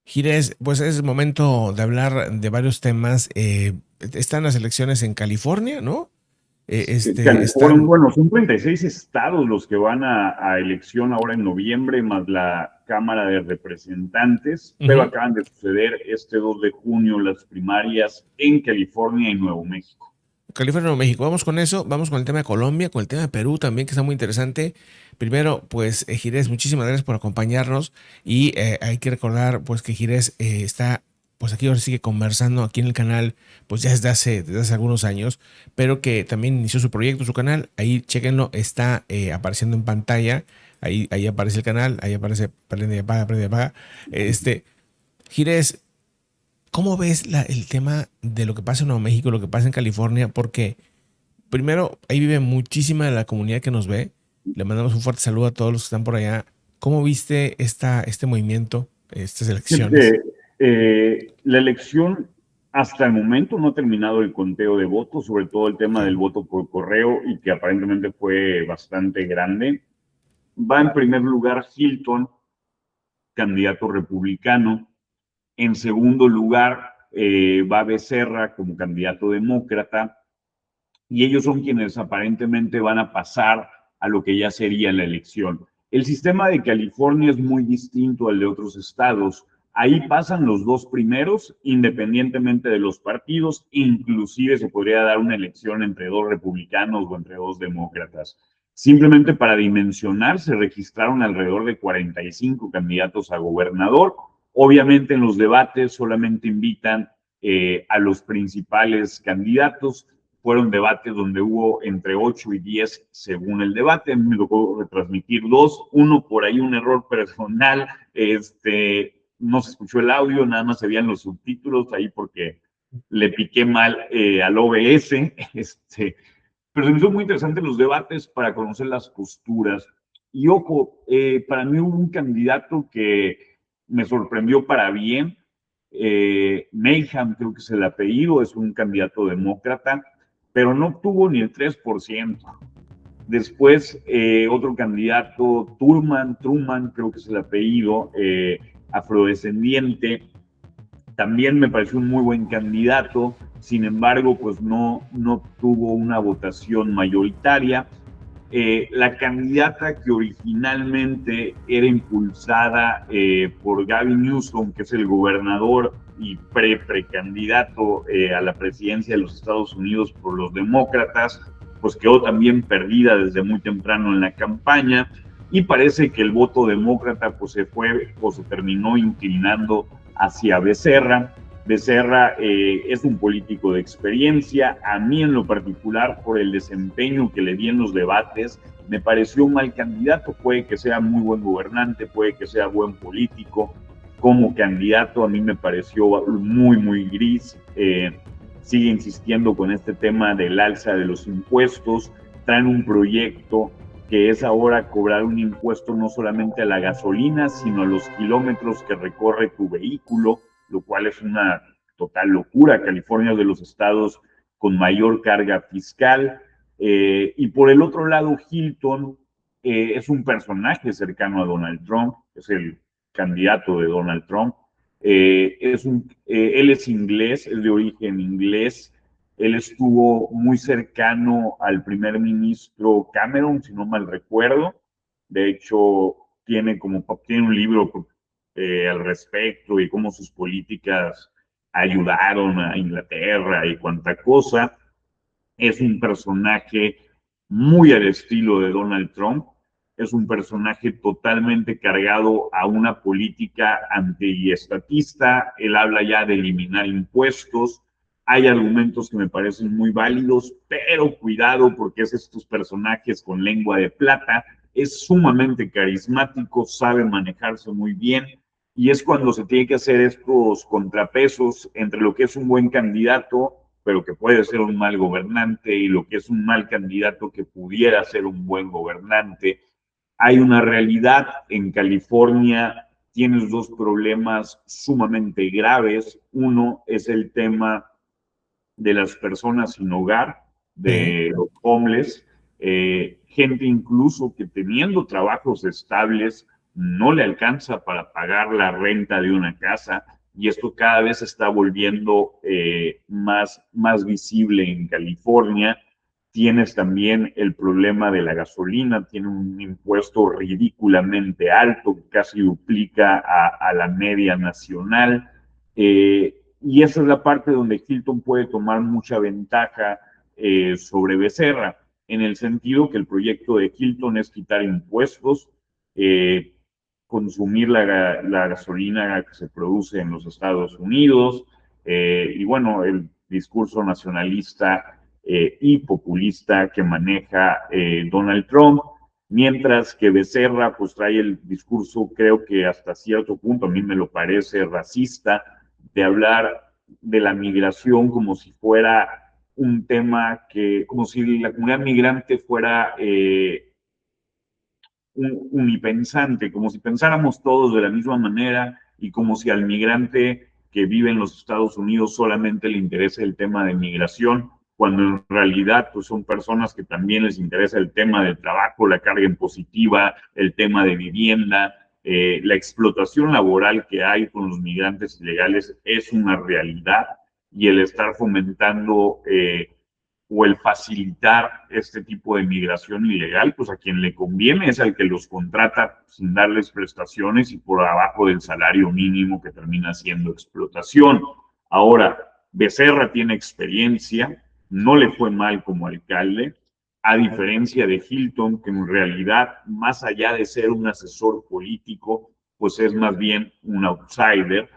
Gires, pues es momento de hablar de varios temas. Están las elecciones en California, ¿no? Fueron, Están, bueno, son 36 estados los que van a elección ahora en noviembre, más la Cámara de Representantes, pero ujú, acaban de suceder este 2 de junio las primarias en California y Nuevo México. California, Nuevo México. Vamos con eso, vamos con el tema de Colombia, con el tema de Perú también, que está muy interesante. Primero, pues, Gires, muchísimas gracias por acompañarnos y hay que recordar, pues, que Gires está, pues, aquí ahora sigue conversando aquí en el canal, pues, ya desde hace algunos años, pero que también inició su proyecto, su canal. Ahí, chéquenlo, está apareciendo en pantalla. Ahí aparece el canal, ahí aparece prende y apaga, prende y apaga. Gires, ¿cómo ves el tema de lo que pasa en Nuevo México, lo que pasa en California? Porque primero, ahí vive muchísima de la comunidad que nos ve. Le mandamos un fuerte saludo a todos los que están por allá. ¿Cómo viste este movimiento, estas elecciones? Fíjate, la elección hasta el momento no ha terminado el conteo de votos, sobre todo el Ok. tema del voto por correo y que aparentemente fue bastante grande. Va en primer lugar Hilton, candidato republicano. En segundo lugar, va Becerra como candidato demócrata y ellos son quienes aparentemente van a pasar a lo que ya sería la elección. El sistema de California es muy distinto al de otros estados. Ahí pasan los dos primeros, independientemente de los partidos, inclusive se podría dar una elección entre dos republicanos o entre dos demócratas. Simplemente para dimensionar, se registraron alrededor de 45 candidatos a gobernador. Obviamente en los debates solamente invitan a los principales candidatos. Fueron debates donde hubo entre 8 y 10 según el debate. A mí me tocó retransmitir dos. Uno, por ahí un error personal, no se escuchó el audio, nada más se veían los subtítulos ahí porque le piqué mal al OBS. Pero se me hizo muy interesante los debates para conocer las posturas. Y ojo, para mí hubo un candidato que me sorprendió para bien. Mayhem, creo que es el apellido, es un candidato demócrata, pero no obtuvo ni el 3%. Después, otro candidato, Truman, creo que es el apellido, afrodescendiente, también me pareció un muy buen candidato, sin embargo, pues no tuvo una votación mayoritaria. La candidata que originalmente era impulsada por Gavin Newsom, que es el gobernador y precandidato a la presidencia de los Estados Unidos por los demócratas, pues quedó también perdida desde muy temprano en la campaña y parece que el voto demócrata pues se fue o se terminó inclinando hacia Becerra. Becerra es un político de experiencia. A mí en lo particular, por el desempeño que le di en los debates, me pareció un mal candidato. Puede que sea muy buen gobernante, puede que sea buen político. Como candidato a mí me pareció muy gris. Sigue insistiendo con este tema del alza de los impuestos. Traen un proyecto que es ahora cobrar un impuesto no solamente a la gasolina, sino a los kilómetros que recorre tu vehículo, lo cual es una total locura. California es de los estados con mayor carga fiscal. Y por el otro lado, Hilton es un personaje cercano a Donald Trump, es el candidato de Donald Trump. Él es inglés, es de origen inglés. Él estuvo muy cercano al primer ministro Cameron, si no mal recuerdo. De hecho, tiene un libro al respecto y cómo sus políticas ayudaron a Inglaterra y cuanta cosa. Es un personaje muy al estilo de Donald Trump. Es un personaje totalmente cargado a una política antiestatista. Él habla ya de eliminar impuestos. Hay argumentos que me parecen muy válidos, pero cuidado porque es estos personajes con lengua de plata. Es sumamente carismático, sabe manejarse muy bien y es cuando se tiene que hacer estos contrapesos entre lo que es un buen candidato, pero que puede ser un mal gobernante, y lo que es un mal candidato que pudiera ser un buen gobernante. Hay una realidad en California, tienes dos problemas sumamente graves. Uno es el tema de las personas sin hogar, Sí. de los homeless, gente incluso que teniendo trabajos estables no le alcanza para pagar la renta de una casa y esto cada vez se está volviendo más visible en California. Tienes también el problema de la gasolina, tiene un impuesto ridículamente alto, que casi duplica a la media nacional. Y esa es la parte donde Hilton puede tomar mucha ventaja sobre Becerra, en el sentido que el proyecto de Hilton es quitar impuestos, eh, consumir la gasolina que se produce en los Estados Unidos, y bueno, el discurso nacionalista y populista que maneja Donald Trump, mientras que Becerra pues trae el discurso, creo que hasta cierto punto, a mí me lo parece racista, de hablar de la migración como si fuera un tema que, como si la comunidad migrante fuera unipensante, como si pensáramos todos de la misma manera y como si al migrante que vive en los Estados Unidos solamente le interese el tema de migración, cuando en realidad pues, son personas que también les interesa el tema del trabajo, la carga impositiva, el tema de vivienda, la explotación laboral que hay con los migrantes ilegales es una realidad y el estar fomentando o el facilitar este tipo de migración ilegal, pues a quien le conviene es al que los contrata sin darles prestaciones y por abajo del salario mínimo que termina siendo explotación. Ahora, Becerra tiene experiencia, no le fue mal como alcalde, a diferencia de Hilton, que en realidad, más allá de ser un asesor político, pues es más bien un outsider.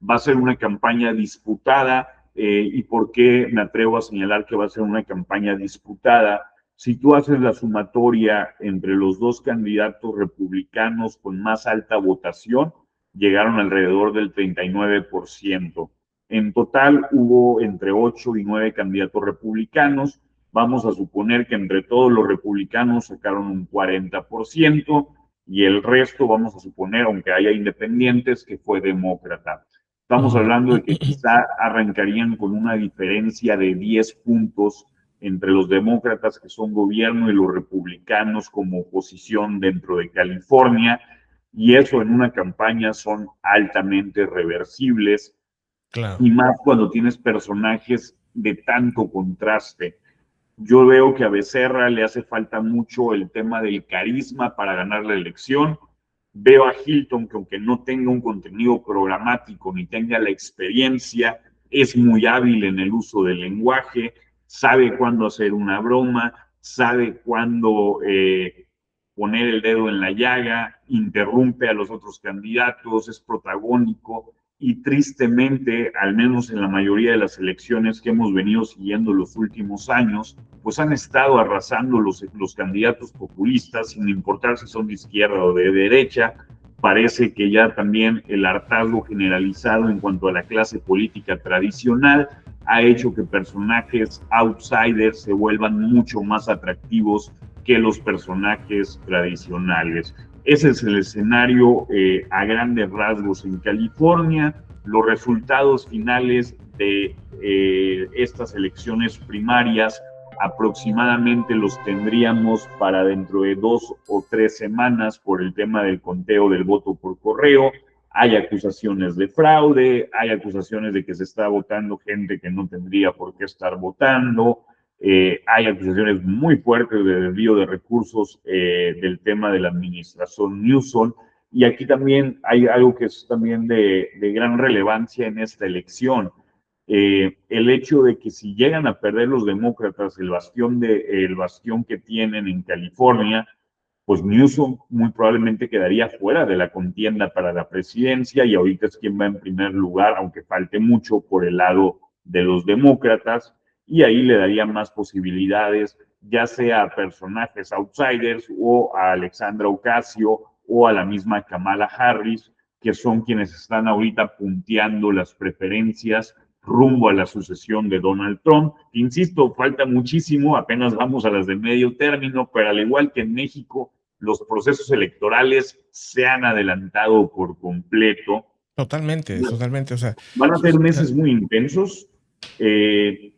Va a ser una campaña disputada. ¿Y por qué me atrevo a señalar que va a ser una campaña disputada? Si tú haces la sumatoria entre los dos candidatos republicanos con más alta votación, llegaron alrededor del 39%. En total hubo entre 8 y 9 candidatos republicanos. Vamos a suponer que entre todos los republicanos sacaron un 40% y el resto, vamos a suponer, aunque haya independientes, que fue demócrata. Estamos Ujú. hablando de que quizá arrancarían con una diferencia de 10 puntos entre los demócratas que son gobierno y los republicanos como oposición dentro de California, y eso en una campaña son altamente reversibles, Claro. y más cuando tienes personajes de tanto contraste. Yo veo que a Becerra le hace falta mucho el tema del carisma para ganar la elección. Veo a Hilton que aunque no tenga un contenido programático ni tenga la experiencia, es muy hábil en el uso del lenguaje, sabe cuándo hacer una broma, sabe cuándo poner el dedo en la llaga, interrumpe a los otros candidatos, es protagónico y tristemente, al menos en la mayoría de las elecciones que hemos venido siguiendo los últimos años, pues han estado arrasando los candidatos populistas, sin importar si son de izquierda o de derecha. Parece que ya también el hartazgo generalizado en cuanto a la clase política tradicional ha hecho que personajes outsiders se vuelvan mucho más atractivos que los personajes tradicionales. Ese es el escenario a grandes rasgos en California. Los resultados finales de estas elecciones primarias aproximadamente los tendríamos para dentro de 2 o 3 semanas por el tema del conteo del voto por correo. Hay acusaciones de fraude, hay acusaciones de que se está votando gente que no tendría por qué estar votando, hay acusaciones muy fuertes de desvío de recursos del tema de la administración Newsom. Y aquí también hay algo que es también de gran relevancia en esta elección. El hecho de que si llegan a perder los demócratas el bastión que tienen en California, pues Newsom muy probablemente quedaría fuera de la contienda para la presidencia y ahorita es quien va en primer lugar, aunque falte mucho por el lado de los demócratas, y ahí le daría más posibilidades, ya sea a personajes outsiders o a Alexandra Ocasio o a la misma Kamala Harris, que son quienes están ahorita punteando las preferencias rumbo a la sucesión de Donald Trump. Insisto, falta muchísimo, apenas vamos a las de medio término, pero al igual que en México, los procesos electorales se han adelantado por completo. Totalmente, totalmente. O sea, Van a ser meses muy intensos. Eh,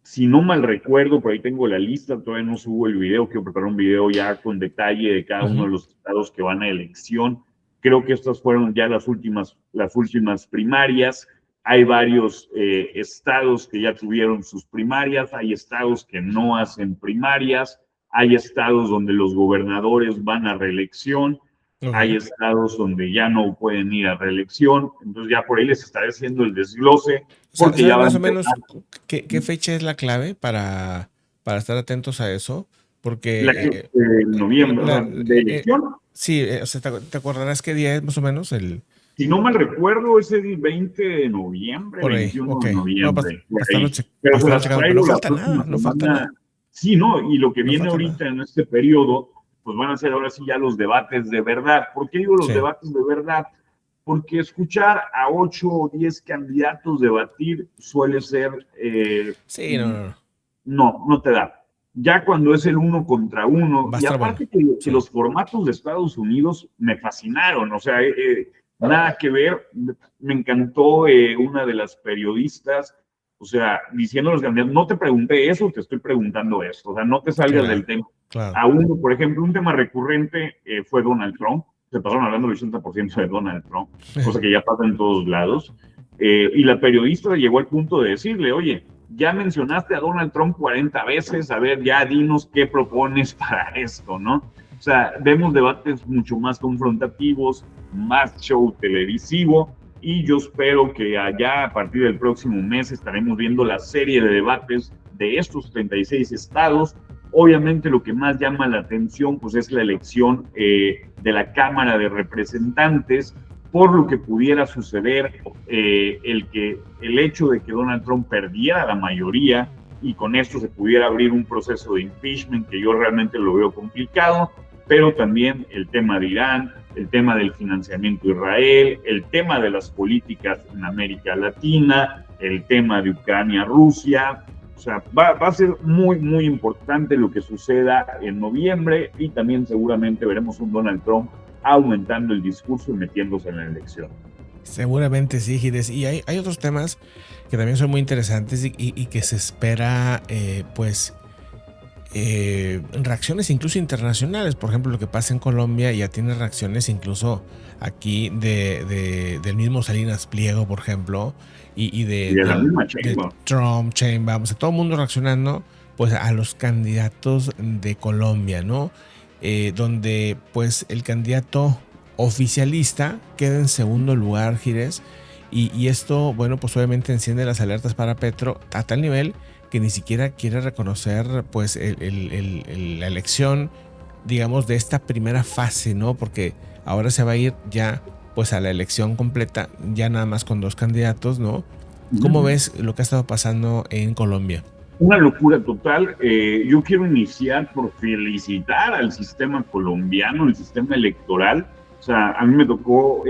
si no mal recuerdo, por ahí tengo la lista, todavía no subo el video, quiero preparar un video ya con detalle de cada uno ujú. de los estados que van a elección. Creo que estas fueron ya las últimas primarias. Hay varios estados que ya tuvieron sus primarias, hay estados que no hacen primarias, hay estados donde los gobernadores van a reelección, hay Ok. estados donde ya no pueden ir a reelección, entonces ya por ahí les estaré haciendo el desglose, porque ya ¿Sabes va a más o empezar menos qué fecha es la clave para estar atentos a eso? la, Porque noviembre, o sea, de elección. sí, o sea, te acordarás qué día es más o menos el Si no mal recuerdo, ese es el 20 de noviembre, por ahí. 21 Ok. de No, para noviembre, por estarlo, ahí. Pero se las checando, pero no traigo la falta próxima nada, no falta semana. nada, Sí, ¿no? Y lo que no viene falta ahorita nada. en este periodo, pues van a ser ahora sí ya los debates de verdad. ¿Por qué digo los Sí, debates de verdad? Porque escuchar a 8 o 10 candidatos debatir suele ser, sí, no, no, no. no te da. Ya cuando es el uno contra uno, Va a y estar bueno. aparte que Sí. los formatos de Estados Unidos me fascinaron, o sea, nada que ver, me encantó una de las periodistas, o sea, diciendo a los candidatos, no te pregunté eso, te estoy preguntando esto, o sea, no te salgas del Claro, tema. claro. A uno, por ejemplo, un tema recurrente fue Donald Trump, se pasaron hablando el 80% de Donald Trump, cosa que ya pasa en todos lados, y la periodista llegó al punto de decirle, oye, ya mencionaste a Donald Trump 40 veces, a ver, ya dinos qué propones para esto, ¿no? O sea, vemos debates mucho más confrontativos, más show televisivo, y yo espero que allá a partir del próximo mes estaremos viendo la serie de debates de estos 36 estados. Obviamente lo que más llama la atención pues es la elección de la Cámara de Representantes, por lo que pudiera suceder el hecho de que Donald Trump perdiera la mayoría y con esto se pudiera abrir un proceso de impeachment que yo realmente lo veo complicado, pero también el tema de Irán, el tema del financiamiento de Israel, el tema de las políticas en América Latina, el tema de Ucrania-Rusia. O sea, va a ser muy, muy importante lo que suceda en noviembre y también seguramente veremos un Donald Trump aumentando el discurso y metiéndose en la elección. Seguramente sí, Gires. Y hay otros temas que también son muy interesantes y que se espera, pues, reacciones incluso internacionales. Por ejemplo, lo que pasa en Colombia ya tiene reacciones incluso aquí del mismo Salinas Pliego, por ejemplo, y Y de la misma Sheinbaum. Trump, Sheinbaum, o sea, todo el mundo reaccionando pues a los candidatos de Colombia, ¿no? Donde pues el candidato oficialista queda en segundo lugar, Gires, y esto, bueno, pues obviamente enciende las alertas para Petro a tal nivel que ni siquiera quiere reconocer pues la elección, digamos, de esta primera fase, ¿no? Porque ahora se va a ir ya pues a la elección completa, ya nada más con dos candidatos, ¿no? ¿Cómo ves lo que ha estado pasando en Colombia? Una locura total. Yo quiero iniciar por felicitar al sistema colombiano, el sistema electoral. O sea, a mí me tocó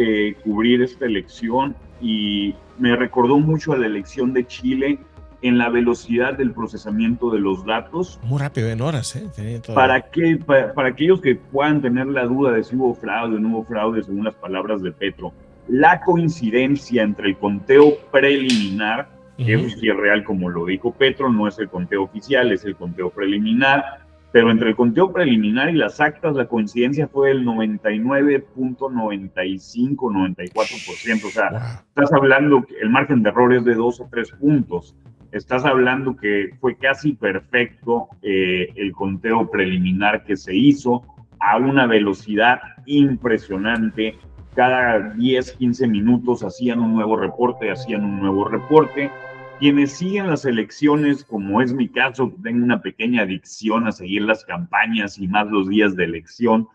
cubrir esta elección y me recordó mucho a la elección de Chile en la velocidad del procesamiento de los datos. Muy rápido, en horas, ¿eh? Tenía todo. Para aquellos que puedan tener la duda de si hubo fraude o no hubo fraude, según las palabras de Petro, la coincidencia entre el conteo preliminar, que eso sí es real como lo dijo Petro, no es el conteo oficial, es el conteo preliminar, pero entre el conteo preliminar y las actas la coincidencia fue del 99.95-94%, o sea, Wow. estás hablando que el margen de error es de 2 o 3 puntos. Estás hablando que fue casi perfecto el conteo preliminar que se hizo a una velocidad impresionante. Cada 10, 15 minutos hacían un nuevo reporte, hacían un nuevo reporte. Quienes siguen las elecciones, como es mi caso, tengo una pequeña adicción a seguir las campañas y más los días de elección.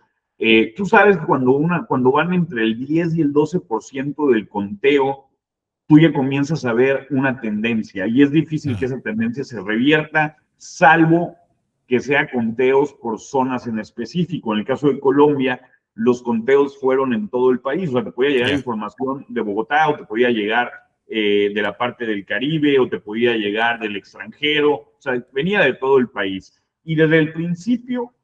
Tú sabes que cuando van entre el 10 y el 12% del conteo, tú ya comienzas a ver una tendencia y es difícil que Ah, esa tendencia se revierta, salvo que sea conteos por zonas en específico. En el caso de Colombia, los conteos fueron en todo el país, o sea, te podía llegar ya. información de Bogotá o te podía llegar de la parte del Caribe o te podía llegar del extranjero, o sea, venía de todo el país. Y desde el principio,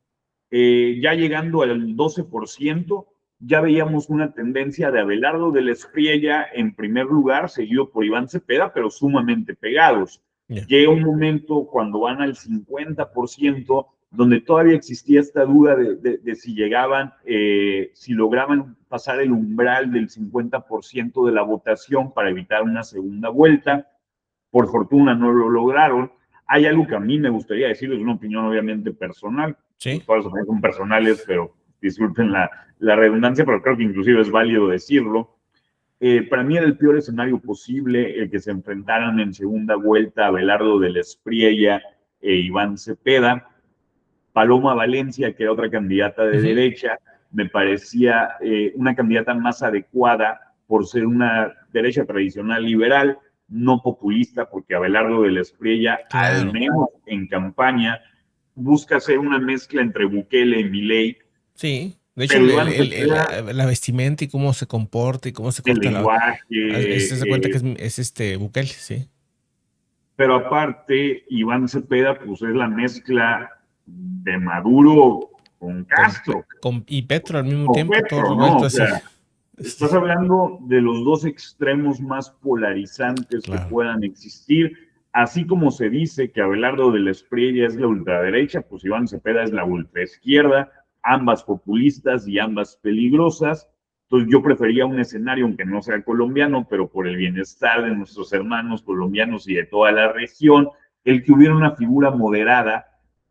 ya llegando al 12%, ya veíamos una tendencia de Abelardo de la Espriella en primer lugar, seguido por Iván Cepeda, pero sumamente pegados. Ya. Llega un momento cuando van al 50%, donde todavía existía esta duda de si llegaban, si lograban pasar el umbral del 50% de la votación para evitar una segunda vuelta. Por fortuna no lo lograron. Hay algo que a mí me gustaría decir, es una opinión obviamente personal, Sí. pues todas las opiniones son personales, pero disculpen la redundancia, pero creo que inclusive es válido decirlo. Para mí era el peor escenario posible el que se enfrentaran en segunda vuelta Abelardo del Espriella e Iván Cepeda. Paloma Valencia, que era otra candidata de Ujú. derecha, me parecía una candidata más adecuada por ser una derecha tradicional liberal, no populista, porque Abelardo de la Espriella, al Claro. menos en campaña, busca hacer una mezcla entre Bukele y Milei, Sí. De hecho, pero Iván Cepeda, la vestimenta y cómo se comporta y cómo se el corta la... lenguaje, Se da cuenta que es este Bukele, sí. pero aparte, Iván Cepeda, pues es la mezcla de Maduro con Castro, Y Petro al mismo o tiempo, todo Petro, ¿no? revuelto O así. sea, estás hablando de los dos extremos más polarizantes que Claro. puedan existir, así como se dice que Abelardo de la Espriella es la ultraderecha, pues Iván Cepeda es la ultraizquierda, ambas populistas y ambas peligrosas. Entonces yo prefería un escenario, aunque no sea colombiano, pero por el bienestar de nuestros hermanos colombianos y de toda la región, el que hubiera una figura moderada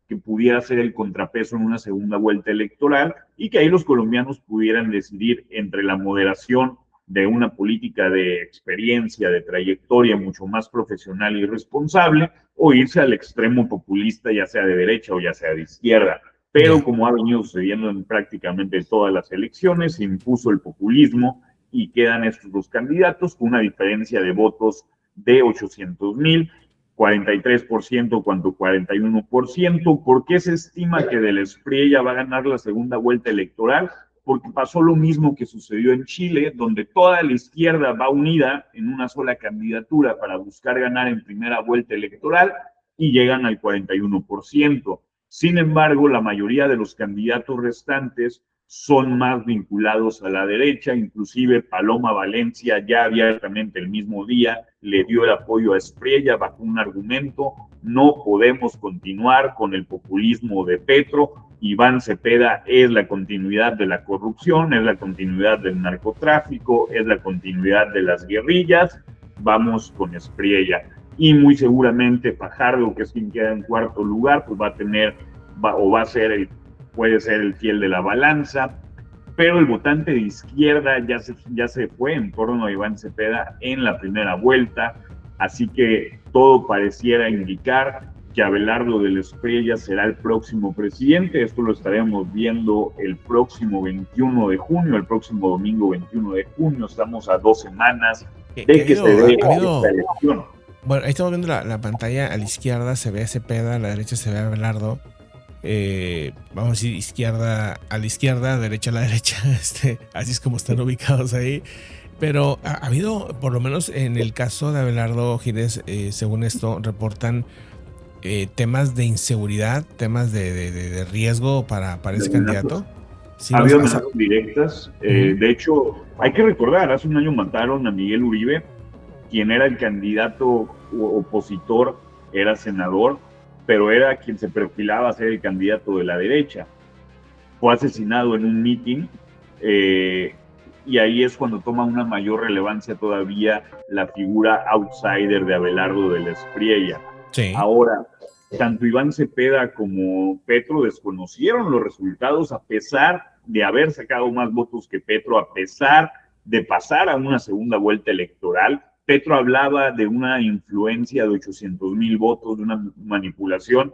que pudiera ser el contrapeso en una segunda vuelta electoral y que ahí los colombianos pudieran decidir entre la moderación de una política de experiencia, de trayectoria mucho más profesional y responsable, o irse al extremo populista, ya sea de derecha o ya sea de izquierda. Pero Ya. como ha venido sucediendo en prácticamente todas las elecciones, se impuso el populismo y quedan estos dos candidatos con una diferencia de votos de 800,000, 43% cuanto 41%. ¿Por qué se estima que Del Espriella va a ganar la segunda vuelta electoral? Porque pasó lo mismo que sucedió en Chile, donde toda la izquierda va unida en una sola candidatura para buscar ganar en primera vuelta electoral y llegan al 41%. Sin embargo, la mayoría de los candidatos restantes son más vinculados a la derecha, inclusive Paloma Valencia ya abiertamente el mismo día le dio el apoyo a Espriella bajo un argumento: no podemos continuar con el populismo de Petro. Iván Cepeda es la continuidad de la corrupción, es la continuidad del narcotráfico, es la continuidad de las guerrillas, vamos con Espriella. Y muy seguramente Fajardo, que es quien queda en cuarto lugar, pues va a tener, va a ser puede ser el fiel de la balanza, pero el votante de izquierda ya se fue en torno a Iván Cepeda en la primera vuelta, así que todo pareciera indicar que Abelardo de la Espriella será el próximo presidente. Esto lo estaremos viendo el próximo 21 de junio, el próximo domingo 21 de junio. Estamos a 2 semanas Que de que se dé ha esta habido... elección. Bueno, ahí estamos viendo la pantalla. A la izquierda se ve a Cepeda, a la derecha se ve a Abelardo. Vamos a decir izquierda a la izquierda, derecha a la derecha. Así es como están ubicados ahí. Pero ha habido, por lo menos en el caso de Abelardo Gires, según esto, reportan temas de inseguridad, temas de riesgo para De ese amenazas. candidato. Sí, Ha los habido pasa. amenazas directas. Ujú. De hecho, hay que recordar, hace un año mataron a Miguel Uribe, quien era el candidato opositor, era senador, pero era quien se perfilaba a ser el candidato de la derecha. Fue asesinado en un meeting, eh, y ahí es cuando toma una mayor relevancia todavía la figura outsider de Abelardo de la Espriella. Sí. Ahora, tanto Iván Cepeda como Petro desconocieron los resultados a pesar de haber sacado más votos que Petro, a pesar de pasar a una segunda vuelta electoral. Petro hablaba de una influencia de 800,000 votos, de una manipulación.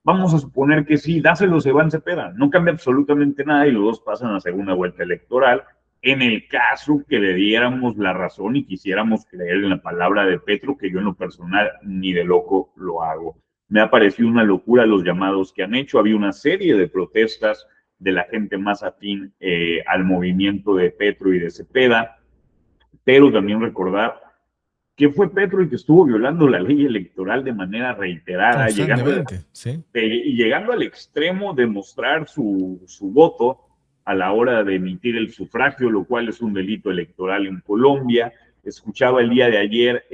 Vamos a suponer que sí, dáselos a Iván Cepeda, no cambia absolutamente nada y los dos pasan a segunda vuelta electoral. En el caso que le diéramos la razón y quisiéramos creer en la palabra de Petro, que yo en lo personal ni de loco lo hago. Me ha parecido una locura los llamados que han hecho. Había una serie de protestas de la gente más afín al movimiento de Petro y de Cepeda, pero también recordar que fue Petro el que estuvo violando la ley electoral de manera reiterada, Constantemente, sí. y llegando al extremo de mostrar su voto a la hora de emitir el sufragio, lo cual es un delito electoral en Colombia. Escuchaba el día de ayer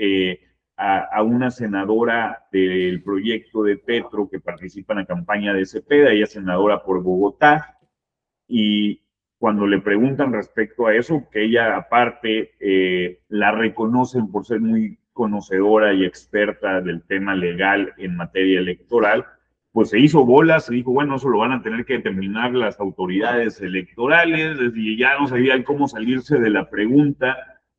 a una senadora del proyecto de Petro que participa en la campaña de Cepeda, ella es senadora por Bogotá, y cuando le preguntan respecto a eso, que ella aparte la reconocen por ser muy conocedora y experta del tema legal en materia electoral, pues se hizo bolas y dijo, bueno, eso lo van a tener que determinar las autoridades electorales, y ya no sabían cómo salirse de la pregunta,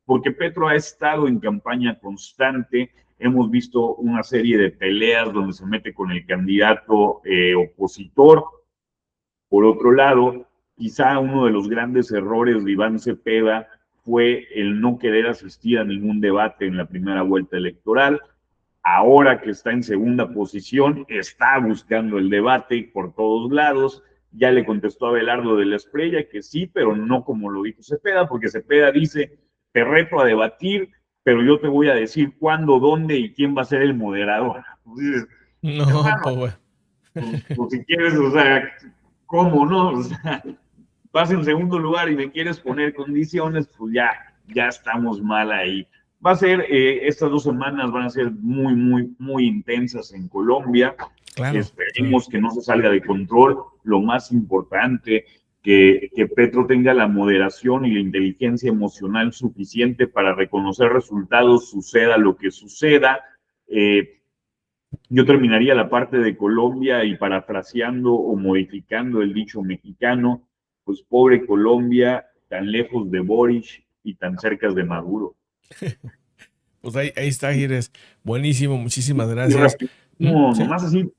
porque Petro ha estado en campaña constante, hemos visto una serie de peleas donde se mete con el candidato opositor. Por otro lado, quizá uno de los grandes errores de Iván Cepeda fue el no querer asistir a ningún debate en la primera vuelta electoral. Ahora que está en segunda posición, está buscando el debate por todos lados. Ya le contestó a Abelardo de la Espriella que sí, pero no como lo dijo Cepeda, porque Cepeda dice, te reto a debatir, pero yo te voy a decir cuándo, dónde y quién va a ser el moderador. Pues dices, No, hermano, pues bueno. pues si quieres, o sea, ¿cómo no? O sea, vas en segundo lugar y me quieres poner condiciones, pues ya estamos mal ahí. Va a ser, estas 2 semanas van a ser muy intensas en Colombia. Claro, sí. Esperemos que no se salga de control. Lo más importante, que Petro tenga la moderación y la inteligencia emocional suficiente para reconocer resultados, suceda lo que suceda. Yo terminaría la parte de Colombia y parafraseando o modificando el dicho mexicano, pues pobre Colombia, tan lejos de Boric y tan cerca de Maduro. Pues ahí está, Gires. Buenísimo, muchísimas Y gracias. rapidísimo, ¿Sí? nomás así,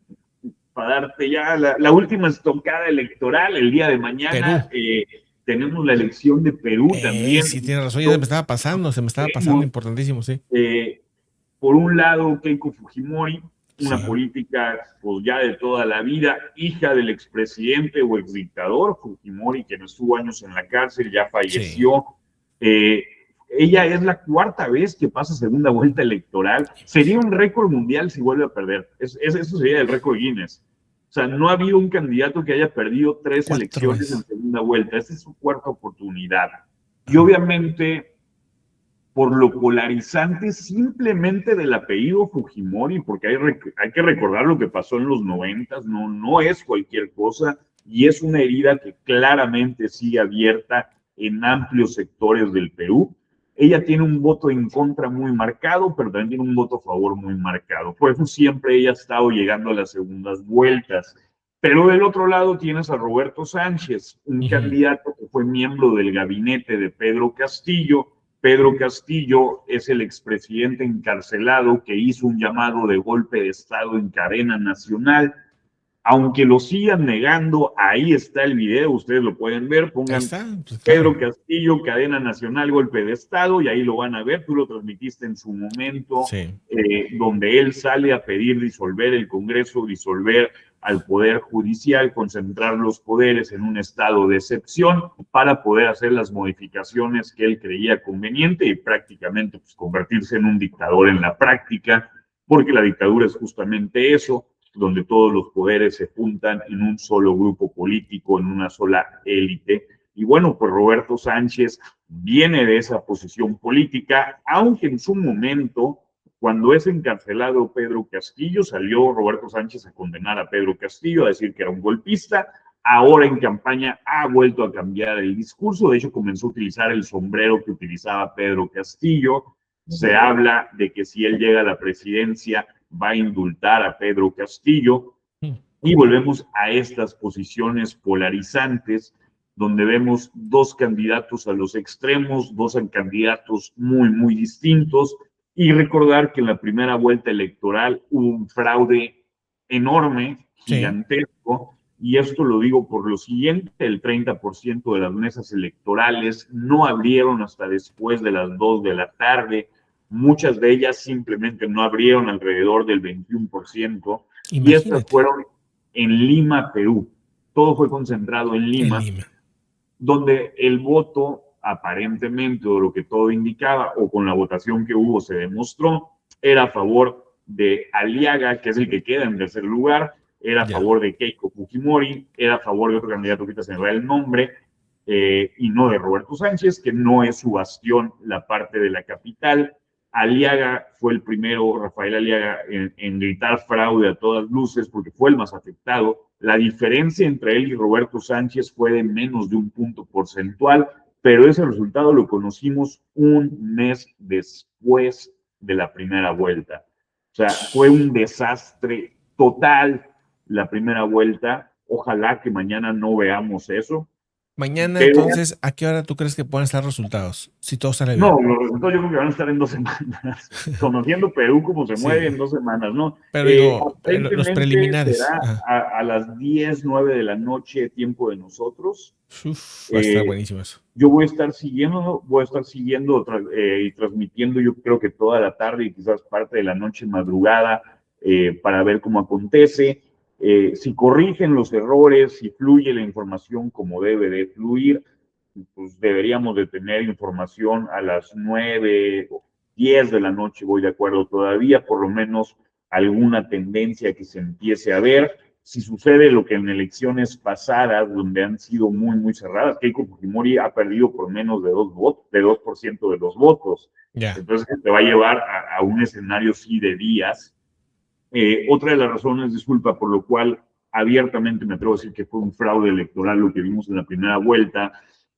para darte ya la última estocada electoral, el día de mañana Perú. tenemos la elección de Perú también. Sí, tienes razón, ya se me estaba pasando, Tenemos, importantísimo, sí. eh, por un lado, Keiko Fujimori, una Sí, política pues ya de toda la vida, hija del expresidente o exdictador Fujimori, que no estuvo años en la cárcel, ya sí. falleció. Eh, Ella es la cuarta vez que pasa segunda vuelta electoral. Sería un récord mundial si vuelve a perder. Eso sería el récord Guinness. O sea, no ha habido un candidato que haya perdido 3 Cuatro elecciones en veces. segunda vuelta. Esta es su cuarta oportunidad. Y Ajá. obviamente por lo polarizante simplemente del apellido Fujimori, porque hay que recordar lo que pasó en los 90, no es cualquier cosa, y es una herida que claramente sigue abierta en amplios sectores del Perú. Ella tiene un voto en contra muy marcado, pero también tiene un voto a favor muy marcado. Por eso siempre ella ha estado llegando a las segundas vueltas. Pero del otro lado tienes a Roberto Sánchez, un Ujú. candidato que fue miembro del gabinete de Pedro Castillo. Pedro Castillo es el expresidente encarcelado que hizo un llamado de golpe de Estado en cadena nacional. Aunque lo sigan negando, ahí está el video, ustedes lo pueden ver, Ahí pongan está, pues claro. Pedro Castillo, cadena nacional, golpe de Estado, y ahí lo van a ver, tú lo transmitiste en su momento, Sí. donde él sale a pedir disolver el Congreso, disolver al Poder Judicial, concentrar los poderes en un estado de excepción para poder hacer las modificaciones que él creía conveniente y prácticamente pues, convertirse en un dictador en la práctica, porque la dictadura es justamente eso, donde todos los poderes se juntan en un solo grupo político, en una sola élite. Y bueno, pues Roberto Sánchez viene de esa posición política, aunque en su momento, cuando es encarcelado Pedro Castillo, salió Roberto Sánchez a condenar a Pedro Castillo, a decir que era un golpista. Ahora en campaña ha vuelto a cambiar el discurso, de hecho comenzó a utilizar el sombrero que utilizaba Pedro Castillo. Se habla de que si él llega a la presidencia va a indultar a Pedro Castillo, Mm. y volvemos a estas posiciones polarizantes donde vemos dos candidatos a los extremos, dos candidatos muy distintos, y recordar que en la primera vuelta electoral hubo un fraude enorme, Sí. gigantesco, y esto lo digo por lo siguiente, el 30% de las mesas electorales no abrieron hasta después de las 2 de la tarde, muchas de ellas simplemente no abrieron alrededor del 21%, y estas Imagínate. fueron en Lima, Perú. Todo fue concentrado en En Lima, Lima. donde el voto, aparentemente, o lo que todo indicaba, o con la votación que hubo se demostró, era a favor de Aliaga, que es el que queda en tercer lugar, era a Ya. favor de Keiko Fujimori, era a favor de otro candidato que ahorita se me va el nombre, y no de Roberto Sánchez, que no es su bastión la parte de la capital. Aliaga fue el primero, Rafael Aliaga, en gritar fraude a todas luces porque fue el más afectado. La diferencia entre él y Roberto Sánchez fue de menos de un punto porcentual, pero ese resultado lo conocimos un mes después de la primera vuelta. O sea, fue un desastre total la primera vuelta. Ojalá que mañana no veamos eso. Mañana, Pero entonces, ¿a qué hora tú crees que pueden estar resultados? Si todo sale bien. no, los resultados yo creo que van a estar en 2 semanas. Conociendo Perú como se mueve Sí. en 2 semanas, ¿no? Pero digo, los Aparentemente preliminares. será Ajá. a las 10, 9 de la noche, tiempo de nosotros. Uf, va a estar Eh, buenísimo eso. yo voy a estar siguiendo y transmitiendo yo creo que toda la tarde y quizás parte de la noche madrugada para ver cómo acontece. Si corrigen los errores, si fluye la información como debe de fluir, pues deberíamos de tener información a las 9 o 10 de la noche, voy de acuerdo todavía, por lo menos alguna tendencia que se empiece a ver. Si sucede lo que en elecciones pasadas, donde han sido muy, muy cerradas, Keiko Fujimori ha perdido por menos de 2% de los votos. Ya. Entonces te va a llevar a un escenario sí de días. Otra de las razones, disculpa, por lo cual abiertamente me atrevo a decir que fue un fraude electoral lo que vimos en la primera vuelta,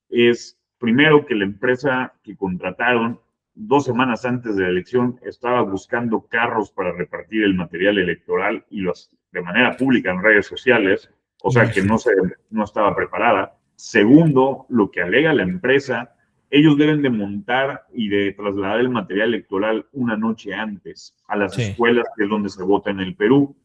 es primero que la empresa que contrataron 2 semanas antes de la elección estaba buscando carros para repartir el material electoral y los de manera pública en redes sociales, o sea que Imagínate. no estaba preparada. Segundo, lo que alega la empresa, ellos deben de montar y de trasladar el material electoral una noche antes a las Sí. escuelas, que es donde se vota en el Perú,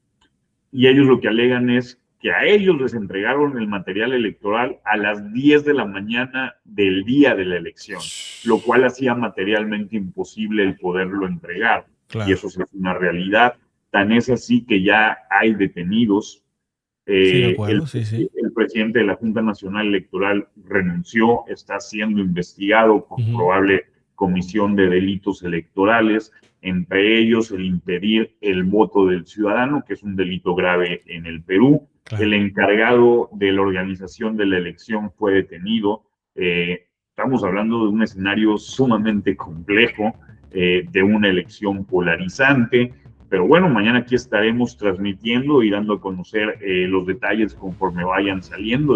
y ellos lo que alegan es que a ellos les entregaron el material electoral a las 10 de la mañana del día de la elección, lo cual hacía materialmente imposible el poderlo entregar. Y Claro. eso sí es una realidad. Tan es así que ya hay detenidos. Sí, me Eh, el, acuerdo, sí, sí. el presidente de la Junta Nacional Electoral renunció, está siendo investigado por Ujú. probable comisión de delitos electorales, entre ellos el impedir el voto del ciudadano, que es un delito grave en el Perú. El Claro. encargado de la organización de la elección fue detenido. Estamos hablando de un escenario sumamente complejo, de una elección polarizante. Pero bueno, mañana aquí estaremos transmitiendo y dando a conocer los detalles conforme vayan saliendo.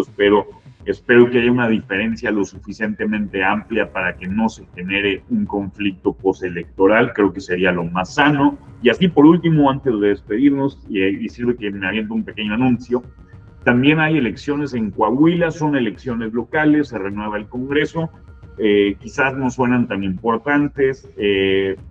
Espero que haya una diferencia lo suficientemente amplia para que no se genere un conflicto postelectoral. Creo que sería lo más sano. Y así, por último, antes de despedirnos, y sirve que me aviento un pequeño anuncio, también hay elecciones en Coahuila, son elecciones locales, se renueva el Congreso. Quizás no suenan tan importantes,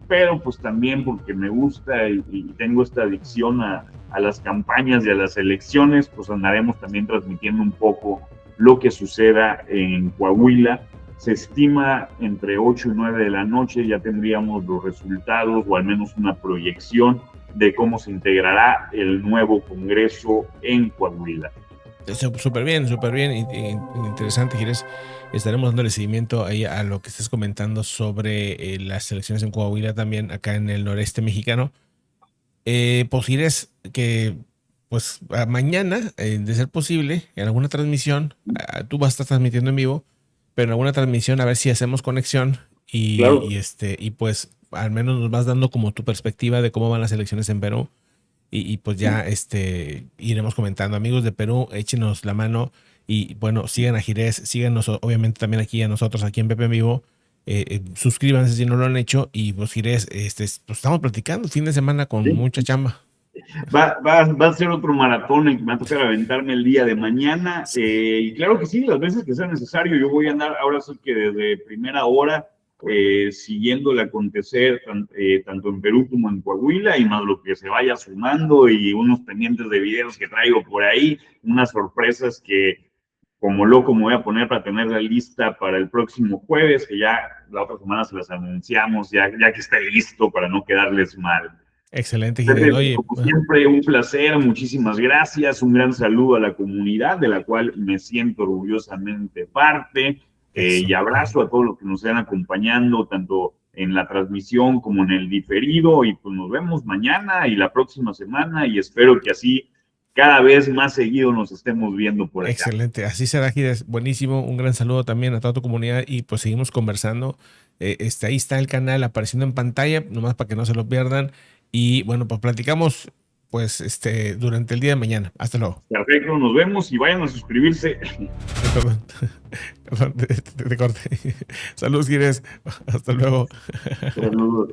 pero pues también porque me gusta y tengo esta adicción a las campañas y a las elecciones, pues andaremos también transmitiendo un poco lo que suceda en Coahuila. Se estima entre 8 y 9 de la noche ya tendríamos los resultados o al menos una proyección de cómo se integrará el nuevo Congreso en Coahuila. Súper bien, interesante, Gires. Estaremos dándole seguimiento ahí a lo que estés comentando sobre las elecciones en Coahuila, también acá en el noreste mexicano. Pues Gires, que pues mañana, de ser posible, en alguna transmisión, tú vas a estar transmitiendo en vivo, pero en alguna transmisión a ver si hacemos conexión Claro. y pues al menos nos vas dando como tu perspectiva de cómo van las elecciones en Perú pues ya iremos comentando. Amigos de Perú, échenos la mano y bueno, sigan a Gires, síganos obviamente también aquí a nosotros, aquí en Pepe en Vivo. Suscríbanse si no lo han hecho y pues Gires, pues estamos platicando fin de semana con Sí. mucha chamba. Va a ser otro maratón el que me va a tocar aventarme el día de mañana. Y claro que sí, las veces que sea necesario, yo voy a andar ahora sí que desde primera hora siguiendo el acontecer tanto en Perú como en Coahuila y más lo que se vaya sumando y unos pendientes de videos que traigo por ahí, unas sorpresas que como loco me voy a poner para tener la lista para el próximo jueves, que ya la otra semana se las anunciamos, ya que esté listo para no quedarles mal. Excelente, Gires. Pepe, Oye, como siempre, un placer, muchísimas gracias, un gran saludo a la comunidad de la cual me siento orgullosamente parte y eso. abrazo a todos los que nos están acompañando, tanto en la transmisión como en el diferido y pues nos vemos mañana y la próxima semana y espero que así cada vez más seguido nos estemos viendo por acá. Excelente, así será, Gires. Buenísimo, un gran saludo también a toda tu comunidad y pues seguimos conversando. Ahí está el canal apareciendo en pantalla, nomás para que no se lo pierdan. Y bueno, pues platicamos pues durante el día de mañana. Hasta luego. Perfecto, nos vemos y vayan a suscribirse. Perdón, perdón, te corté. Saludos, Gires. Hasta luego. Saludos.